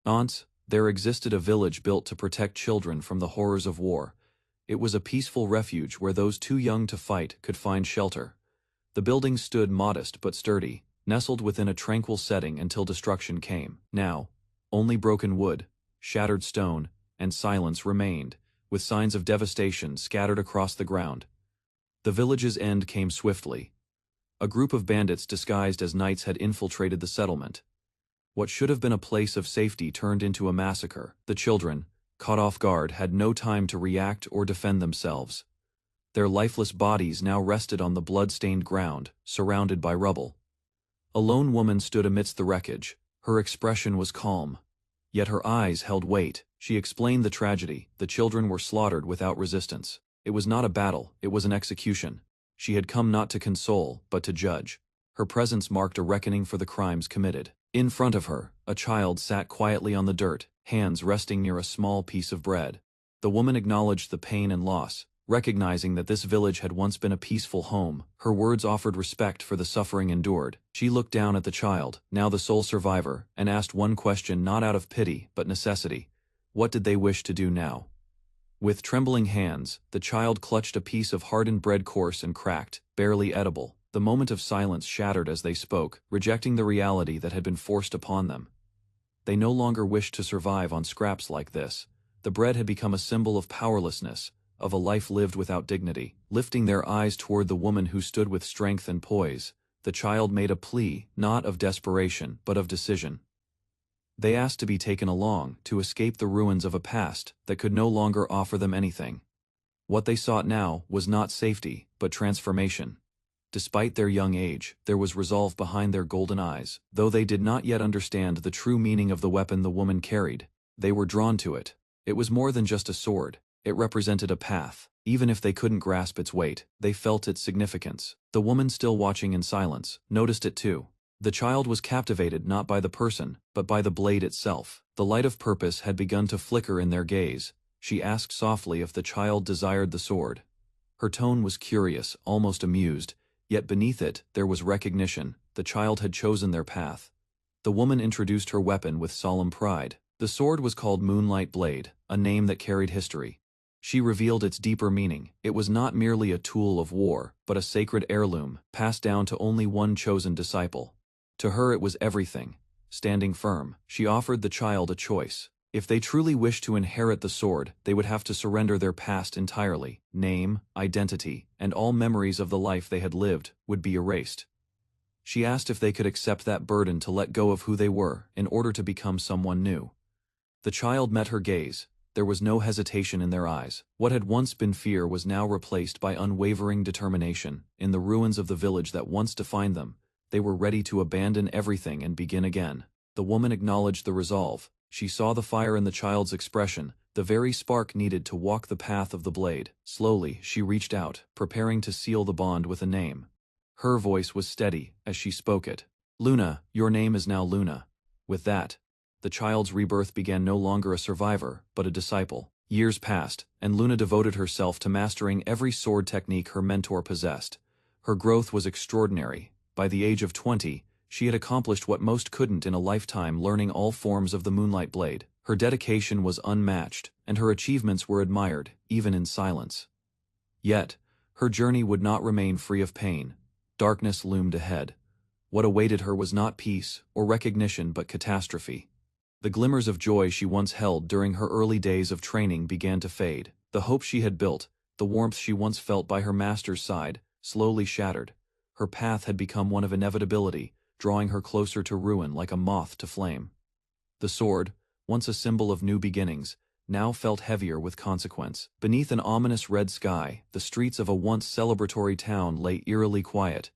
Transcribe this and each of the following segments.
Once, there existed a village built to protect children from the horrors of war. It was a peaceful refuge where those too young to fight could find shelter. The building stood modest but sturdy, nestled within a tranquil setting until destruction came. Now, only broken wood, shattered stone, and silence remained, with signs of devastation scattered across the ground. The village's end came swiftly. A group of bandits disguised as knights had infiltrated the settlement. What should have been a place of safety turned into a massacre. The children, caught off guard, had no time to react or defend themselves. Their lifeless bodies now rested on the blood-stained ground, surrounded by rubble. A lone woman stood amidst the wreckage. Her expression was calm, yet her eyes held weight. She explained the tragedy. The children were slaughtered without resistance. It was not a battle, it was an execution. She had come not to console, but to judge. Her presence marked a reckoning for the crimes committed. In front of her, a child sat quietly on the dirt, hands resting near a small piece of bread. The woman acknowledged the pain and loss, recognizing that this village had once been a peaceful home. Her words offered respect for the suffering endured. She looked down at the child, now the sole survivor, and asked one question not out of pity, but necessity. What did they wish to do now? With trembling hands, the child clutched a piece of hardened bread, coarse and cracked, barely edible. The moment of silence shattered as they spoke, rejecting the reality that had been forced upon them. They no longer wished to survive on scraps like this. The bread had become a symbol of powerlessness, of a life lived without dignity. Lifting their eyes toward the woman who stood with strength and poise, the child made a plea, not of desperation, but of decision. They asked to be taken along, to escape the ruins of a past that could no longer offer them anything. What they sought now was not safety, but transformation. Despite their young age, there was resolve behind their golden eyes. Though they did not yet understand the true meaning of the weapon the woman carried, they were drawn to it. It was more than just a sword. It represented a path. Even if they couldn't grasp its weight, they felt its significance. The woman, still watching in silence, noticed it too. The child was captivated not by the person, but by the blade itself. The light of purpose had begun to flicker in their gaze. She asked softly if the child desired the sword. Her tone was curious, almost amused, yet beneath it there was recognition. The child had chosen their path. The woman introduced her weapon with solemn pride. The sword was called Moonlight Blade, a name that carried history. She revealed its deeper meaning. It was not merely a tool of war, but a sacred heirloom, passed down to only one chosen disciple. To her it was everything. Standing firm, she offered the child a choice. If they truly wished to inherit the sword, they would have to surrender their past entirely. Name, identity, and all memories of the life they had lived would be erased. She asked if they could accept that burden to let go of who they were in order to become someone new. The child met her gaze. There was no hesitation in their eyes. What had once been fear was now replaced by unwavering determination. In the ruins of the village that once defined them, they were ready to abandon everything and begin again. The woman acknowledged the resolve. She saw the fire in the child's expression, the very spark needed to walk the path of the blade. Slowly, she reached out, preparing to seal the bond with a name. Her voice was steady as she spoke it. "Luna, your name is now Luna." With that, the child's rebirth began, no longer a survivor, but a disciple. Years passed, and Luna devoted herself to mastering every sword technique her mentor possessed. Her growth was extraordinary. By the age of 20, she had accomplished what most couldn't in a lifetime, learning all forms of the Moonlight Blade. Her dedication was unmatched, and her achievements were admired, even in silence. Yet, her journey would not remain free of pain. Darkness loomed ahead. What awaited her was not peace or recognition, but catastrophe. The glimmers of joy she once held during her early days of training began to fade. The hope she had built, the warmth she once felt by her master's side, slowly shattered. Her path had become one of inevitability, drawing her closer to ruin like a moth to flame. The sword, once a symbol of new beginnings, now felt heavier with consequence. Beneath an ominous red sky, the streets of a once celebratory town lay eerily quiet.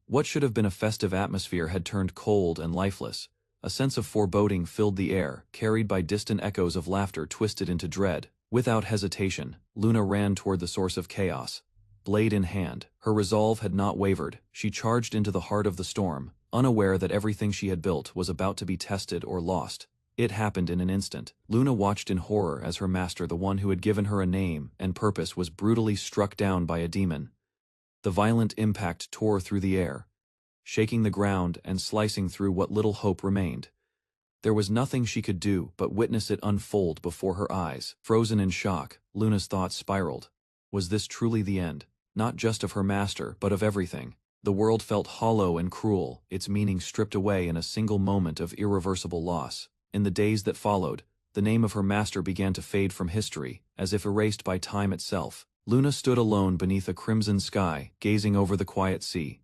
What should have been a festive atmosphere had turned cold and lifeless. A sense of foreboding filled the air, carried by distant echoes of laughter twisted into dread. Without hesitation, Luna ran toward the source of chaos. Blade in hand, her resolve had not wavered. She charged into the heart of the storm, unaware that everything she had built was about to be tested or lost. It happened in an instant. Luna watched in horror as her master, the one who had given her a name and purpose, was brutally struck down by a demon. The violent impact tore through the air, shaking the ground and slicing through what little hope remained. There was nothing she could do but witness it unfold before her eyes. Frozen in shock, Luna's thoughts spiraled. Was this truly the end? Not just of her master, but of everything. The world felt hollow and cruel, its meaning stripped away in a single moment of irreversible loss. In the days that followed, the name of her master began to fade from history, as if erased by time itself. Luna stood alone beneath a crimson sky, gazing over the quiet sea.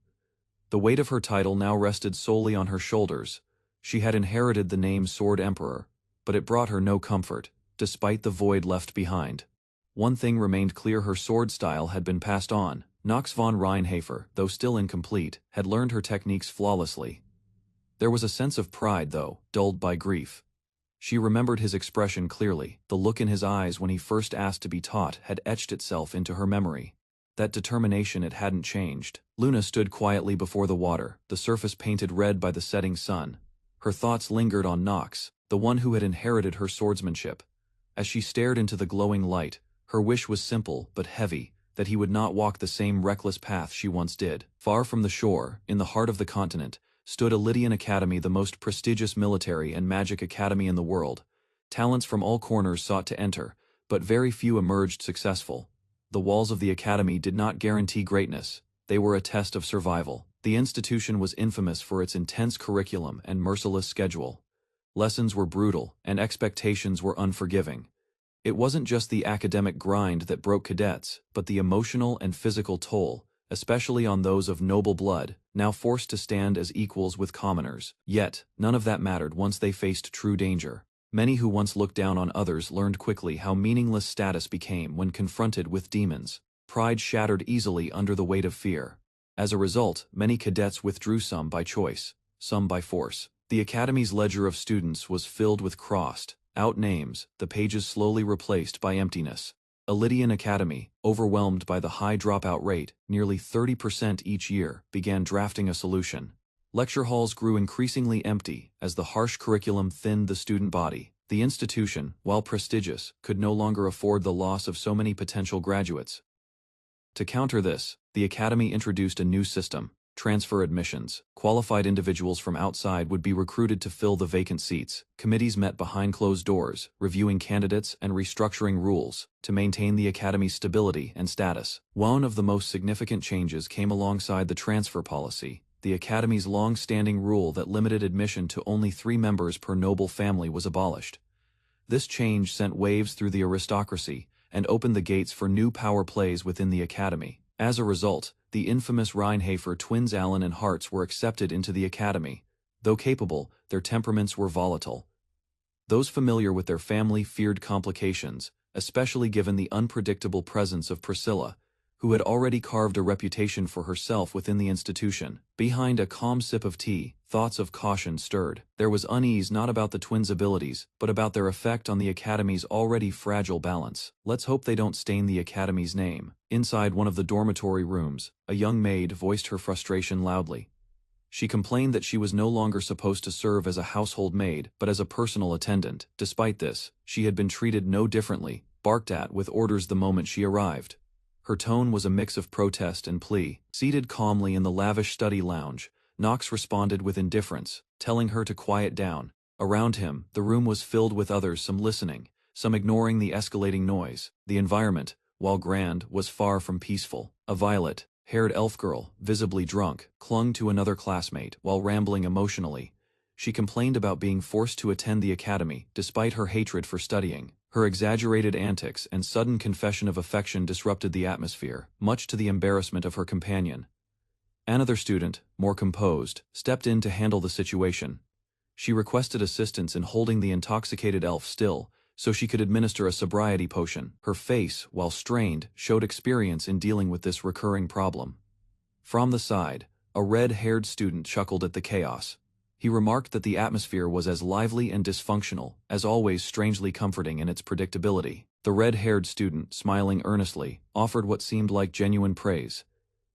The weight of her title now rested solely on her shoulders. She had inherited the name Sword Emperor, but it brought her no comfort, despite the void left behind. One thing remained clear: her sword style had been passed on. Nox von Reinhafer, though still incomplete, had learned her techniques flawlessly. There was a sense of pride, though, dulled by grief. She remembered his expression clearly. The look in his eyes when he first asked to be taught had etched itself into her memory. That determination, it hadn't changed. Luna stood quietly before the water, the surface painted red by the setting sun. Her thoughts lingered on Nox, the one who had inherited her swordsmanship. As she stared into the glowing light, her wish was simple but heavy, that he would not walk the same reckless path she once did. Far from the shore, in the heart of the continent, stood a Lydian Academy, the most prestigious military and magic academy in the world. Talents from all corners sought to enter, but very few emerged successful. The walls of the academy did not guarantee greatness, they were a test of survival. The institution was infamous for its intense curriculum and merciless schedule. Lessons were brutal, and expectations were unforgiving. It wasn't just the academic grind that broke cadets, but the emotional and physical toll, especially on those of noble blood, now forced to stand as equals with commoners. Yet, none of that mattered once they faced true danger. Many who once looked down on others learned quickly how meaningless status became when confronted with demons. Pride shattered easily under the weight of fear. As a result, many cadets withdrew, some by choice, some by force. The academy's ledger of students was filled with crossed-out names, the pages slowly replaced by emptiness. A Lydian Academy, overwhelmed by the high dropout rate, nearly 30% each year, began drafting a solution. Lecture halls grew increasingly empty as the harsh curriculum thinned the student body. The institution, while prestigious, could no longer afford the loss of so many potential graduates. To counter this, the academy introduced a new system: transfer admissions. Qualified individuals from outside would be recruited to fill the vacant seats. Committees met behind closed doors, reviewing candidates and restructuring rules to maintain the academy's stability and status. One of the most significant changes came alongside the transfer policy. The academy's long-standing rule that limited admission to only 3 members per noble family was abolished. This change sent waves through the aristocracy and opened the gates for new power plays within the academy. As a result, the infamous Reinhafer twins Allen and Hartz were accepted into the academy. Though capable, their temperaments were volatile. Those familiar with their family feared complications, especially given the unpredictable presence of Priscilla, who had already carved a reputation for herself within the institution. Behind a calm sip of tea, thoughts of caution stirred. There was unease not about the twins' abilities, but about their effect on the academy's already fragile balance. Let's hope they don't stain the academy's name. Inside one of the dormitory rooms, a young maid voiced her frustration loudly. She complained that she was no longer supposed to serve as a household maid, but as a personal attendant. Despite this, she had been treated no differently, barked at with orders the moment she arrived. Her tone was a mix of protest and plea. Seated calmly in the lavish study lounge, Knox responded with indifference, telling her to quiet down. Around him, the room was filled with others, some listening, some ignoring the escalating noise. The environment, while grand, was far from peaceful. A violet-haired elf girl, visibly drunk, clung to another classmate while rambling emotionally. She complained about being forced to attend the academy, despite her hatred for studying. Her exaggerated antics and sudden confession of affection disrupted the atmosphere, much to the embarrassment of her companion. Another student, more composed, stepped in to handle the situation. She requested assistance in holding the intoxicated elf still, so she could administer a sobriety potion. Her face, while strained, showed experience in dealing with this recurring problem. From the side, a red-haired student chuckled at the chaos. He remarked that the atmosphere was as lively and dysfunctional, as always strangely comforting in its predictability. The red-haired student, smiling earnestly, offered what seemed like genuine praise.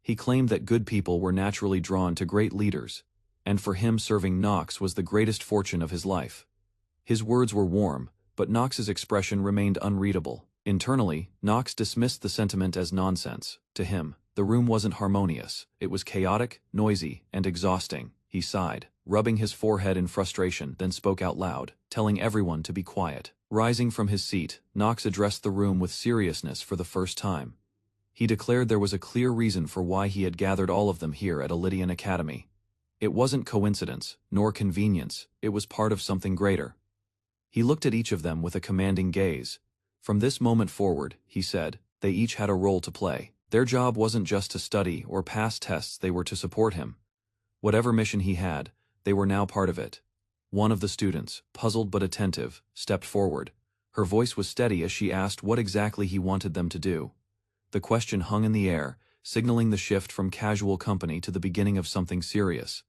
He claimed that good people were naturally drawn to great leaders, and for him serving Knox was the greatest fortune of his life. His words were warm, but Knox's expression remained unreadable. Internally, Knox dismissed the sentiment as nonsense. To him, the room wasn't harmonious. It was chaotic, noisy, and exhausting. He sighed. rubbing his forehead in frustration, then spoke out loud, telling everyone to be quiet. Rising from his seat, Nox addressed the room with seriousness for the first time. He declared there was a clear reason for why he had gathered all of them here at a Lydian Academy. It wasn't coincidence, nor convenience, it was part of something greater. He looked at each of them with a commanding gaze. From this moment forward, he said, they each had a role to play. Their job wasn't just to study or pass tests, they were to support him. Whatever mission he had, they were now part of it. One of the students, puzzled but attentive, stepped forward. Her voice was steady as she asked what exactly he wanted them to do. The question hung in the air, signaling the shift from casual company to the beginning of something serious.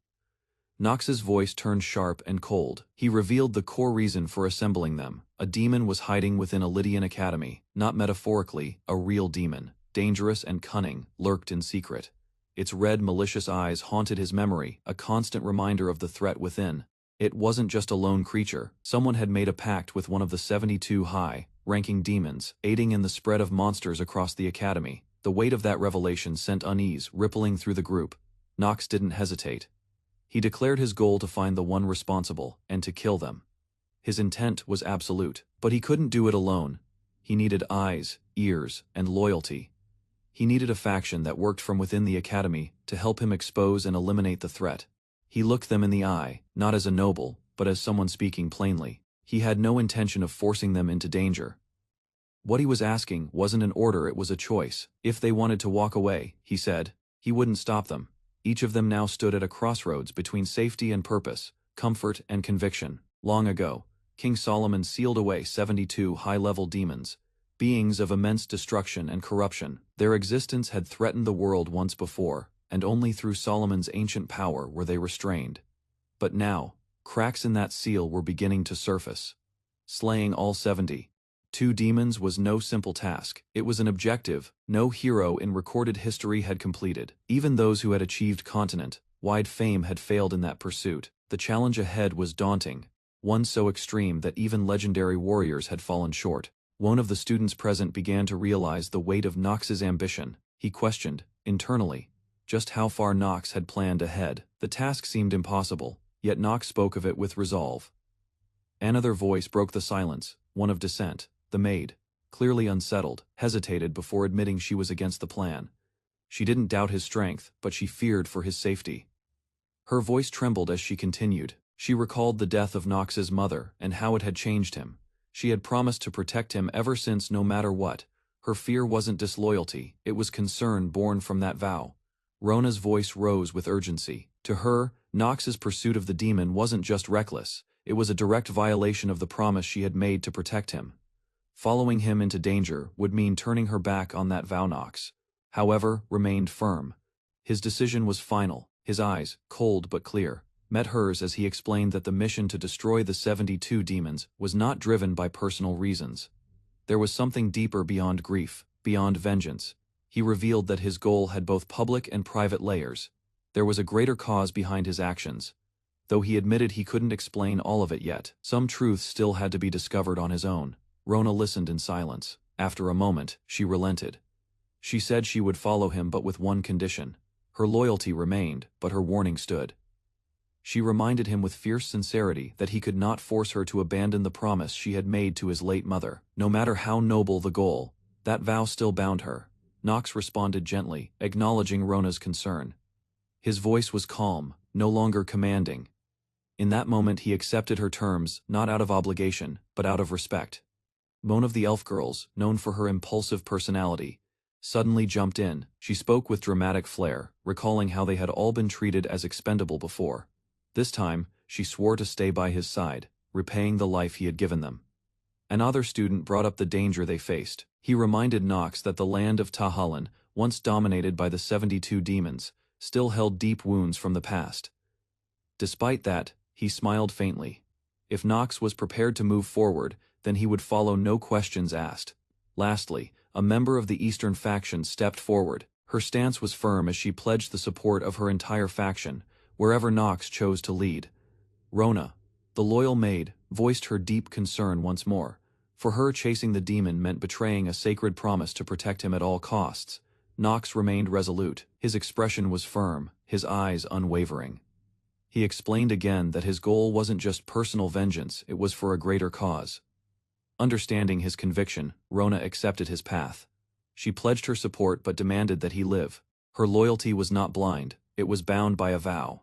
Nox's voice turned sharp and cold. He revealed the core reason for assembling them. A demon was hiding within a Lydian Academy, not metaphorically, a real demon, dangerous and cunning, lurked in secret. Its red, malicious eyes haunted his memory, a constant reminder of the threat within. It wasn't just a lone creature. Someone had made a pact with one of the 72 high-ranking demons, aiding in the spread of monsters across the academy. The weight of that revelation sent unease rippling through the group. Nox didn't hesitate. He declared his goal to find the one responsible, and to kill them. His intent was absolute, but he couldn't do it alone. He needed eyes, ears, and loyalty. He needed a faction that worked from within the academy to help him expose and eliminate the threat. He looked them in the eye, not as a noble, but as someone speaking plainly. He had no intention of forcing them into danger. What he was asking wasn't an order, it was a choice. If they wanted to walk away, he said, he wouldn't stop them. Each of them now stood at a crossroads between safety and purpose, comfort and conviction. Long ago, King Solomon sealed away 72 high-level demons, beings of immense destruction and corruption. Their existence had threatened the world once before, and only through Solomon's ancient power were they restrained. But now, cracks in that seal were beginning to surface. Slaying all 72 demons was no simple task. It was an objective no hero in recorded history had completed. Even those who had achieved continent-wide fame had failed in that pursuit. The challenge ahead was daunting, one so extreme that even legendary warriors had fallen short. One of the students present began to realize the weight of Nox's ambition. He questioned, internally, just how far Nox had planned ahead. The task seemed impossible, yet Nox spoke of it with resolve. Another voice broke the silence, one of dissent. The maid, clearly unsettled, hesitated before admitting she was against the plan. She didn't doubt his strength, but she feared for his safety. Her voice trembled as she continued. She recalled the death of Nox's mother and how it had changed him. She had promised to protect him ever since, no matter what. Her fear wasn't disloyalty, it was concern born from that vow. Rona's voice rose with urgency. To her, Nox's pursuit of the demon wasn't just reckless, it was a direct violation of the promise she had made to protect him. Following him into danger would mean turning her back on that vow. Nox, however, remained firm. His decision was final. His eyes, cold but clear, met hers as he explained that the mission to destroy the 72 demons was not driven by personal reasons. There was something deeper beyond grief, beyond vengeance. He revealed that his goal had both public and private layers. There was a greater cause behind his actions. Though he admitted he couldn't explain all of it yet, some truths still had to be discovered on his own. Rona listened in silence. After a moment, she relented. She said she would follow him, but with one condition. Her loyalty remained, but her warning stood. She reminded him with fierce sincerity that he could not force her to abandon the promise she had made to his late mother. No matter how noble the goal, that vow still bound her. Nox responded gently, acknowledging Rona's concern. His voice was calm, no longer commanding. In that moment he accepted her terms, not out of obligation, but out of respect. One of the elf girls, known for her impulsive personality, suddenly jumped in. She spoke with dramatic flair, recalling how they had all been treated as expendable before. This time, she swore to stay by his side, repaying the life he had given them. Another student brought up the danger they faced. He reminded Nox that the land of Tahalan, once dominated by the 72 demons, still held deep wounds from the past. Despite that, he smiled faintly. If Nox was prepared to move forward, then he would follow, no questions asked. Lastly, a member of the Eastern faction stepped forward. Her stance was firm as she pledged the support of her entire faction, wherever Nox chose to lead. Rona, the loyal maid, voiced her deep concern once more. For her, chasing the demon meant betraying a sacred promise to protect him at all costs. Nox remained resolute. His expression was firm, his eyes unwavering. He explained again that his goal wasn't just personal vengeance, it was for a greater cause. Understanding his conviction, Rona accepted his path. She pledged her support but demanded that he live. Her loyalty was not blind, it was bound by a vow.